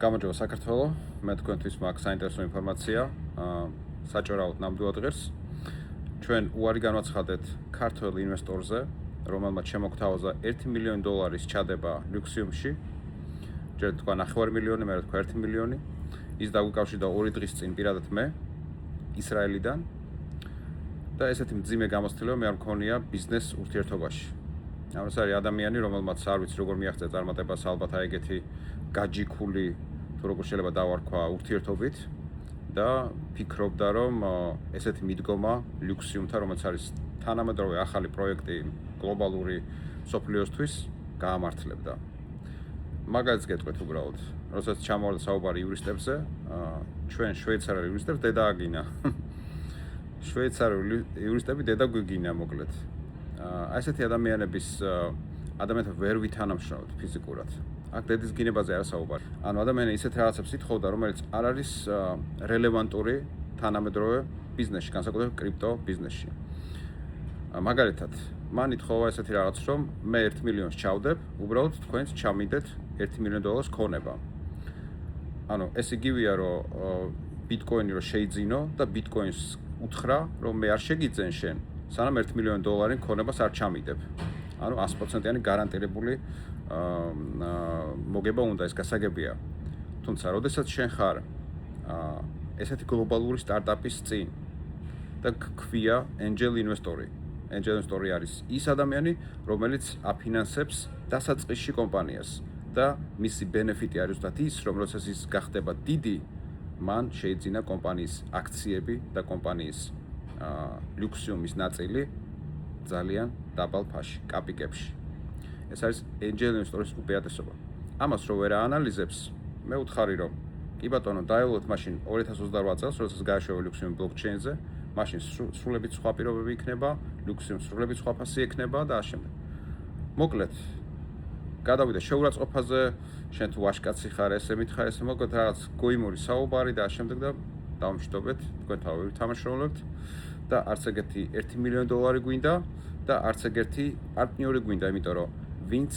გამარჯობა საქართველო, მე თქვენთვის მაქვს საინტერესო ინფორმაცია, საჭიროა ნამდვილად ღირს. ჩვენ უარი განვაცხადეთ ქართველ ინვესტორზე, რომელმაც შემოგთავაზა $1 მილიონი ჩადება ლუქსიუმში. ჯერ თქვა 9 მილიონი, მე თქვა 1 მილიონი. ის დაგვიკავშირდა 2 დღის წინ პირადად მე ისრაელიდან. და ესეთი მძიმე გამოცდილება მე არ მქონია ბიზნეს ურთიერთობაში. ამას არის ადამიანი, რომელმაც არ ვიცი როგორ მიაღწია წარმატებას, ალბათ აი ეგეთი გაჯიქული თუ როგორ შეიძლება დავარქვა ურთიერთობით და ფიქრობდა რომ ესეთი მიდგომა ლუქსიუმთან, რომელიც არის თანამედროვე ახალი პროექტი გლობალური სოფლიოსთვის გაამართლებდა. მაგალითს გეტყვით უბრალოდ, როდესაც ჩამოვარდა საუბარი იურისტებზე, ჩვენ შვეიცარიელი იურისტებს დედა აგინა. შვეიცარიელი იურისტები დედა გვიგინა მოკლედ. ესეთი ადამიანების ადამიანთან ვერ ვითანამშრომლობთ ფიზიკურად. აქ დედის გინებაზე არა საუბარი. ანუ ადამიანი ისეთ რაღაცებს ითხოვდა, რომელიც არ არის რელევანტური თანამედროვე ბიზნესში, განსაკუთრებით კრიპტო ბიზნესში. მაგალითად, მან ითხოვა ესეთი რაღაც, რომ მე 1 მილიონს ჩავდებ, უბრალოდ თქვენც ჩამიდეთ $1 მილიონი ქონება. ანუ ეს იგივეა, რომ ბიტკოინი რო შეიძინო და ბიტკოინს უთხრა, რომ მე არ შეგიძენ შენ, სანამ $1 მილიონი ქონებას არ ჩამიდებ. ანუ 100%-იანი გარანტირებული მოგება უნდა, ეს გასაგებია. თუმცა, როდესაც შენ ხარ ესეთი გლობალური სტარტაპის წინ და გქვია angel ინვესტორი. angel ინვესტორი არის ის ადამიანი, რომელიც აფინანსებს დასაწყისში კომპანიას და მისი ბენეფიტი არის ზუსტად ის, რომ როდესაც ის გახდება დიდი, მან შეიძინა კომპანიის აქციები და კომპანიის ლუქსიუმის ნაწილი ძალიან დაბალ ფასში, კაპიკებში. ეს არის angel ინვესტორის უპირატესობა. ამას რო ვერ აანალიზებს, მე ვუთხარი რომ კი ბატონო, დაევლოთ მაშინ 2028 წელს, როდესაც გააშვება ლუქსიუმი ბლოკჩეინზე, მაშინ სრულებით სხვა პირობები იქნება, ლუქსიუმი სრულებით სხვა ფასი ექნება და ამავდროულად. მოკლედ, გადავიდა შეურაცხყოფაზე, შენ თუ ვაშკაცი ხარ, ესე მითხარ, ესე მოკლედ რაღაც გოიმური საუბარი და ამავდროულად და დავამშვიდობეთ, თქვენ თავი ვითამაშრომლებთ და არც ეგეთი $1 მილიონი გვინდა და არც ეგეთი პარტნიორი გვინდა, იმიტომ რომ ვინც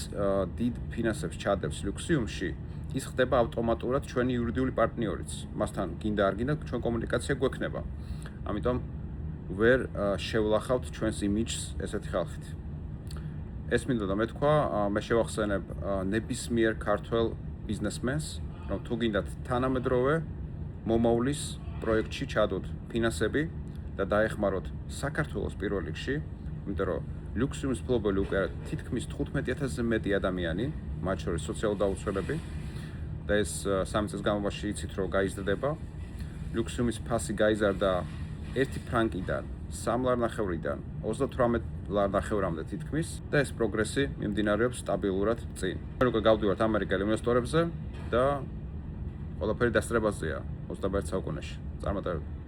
დიდ ფინანსებს ჩადებს ლუქსიუმში, ის ხდება ავტომატურად ჩვენი იურიდიული პარტნიორიც. მასთან გინდა არ გინდა, ჩვენ კომუნიკაცია გვექნება. ამიტომ ვერ შევლახავთ ჩვენს იმიჯს ესეთი ხალხით. ეს მინდოდა და მეთქვა, მე შევახსენებ ნებისმიერ ქართველ ბიზნესმენს, რომ თუ გინდათ თანამედროვე მომავლის პროექტში ჩადოთ ფინანსები და დაეხმაროთ საქართველოს პირველ რიგში, იმიტომ რომ ლუქსიუმის ფლობელი უკვე თითქმის 15,000-ზე მეტი ადამიანი, მათ შორის სოციალურ დაუცველები და ეს 3 წელს განმავლობაში იცით რომ გაიზრდება. ლუქსიუმის ფასი გაიზარდა 1 ფრანკიდან 3.5-დან 38.5-მდე თითქმის და ეს პროგრესი მიმდინარეობს სტაბილურად წინ. ჩვენ უკვე გავდივართ ამერიკელ ინვესტორებზე და ყველაფერი დასწრებაზეა 21 საუკუნეში. წარმატებები.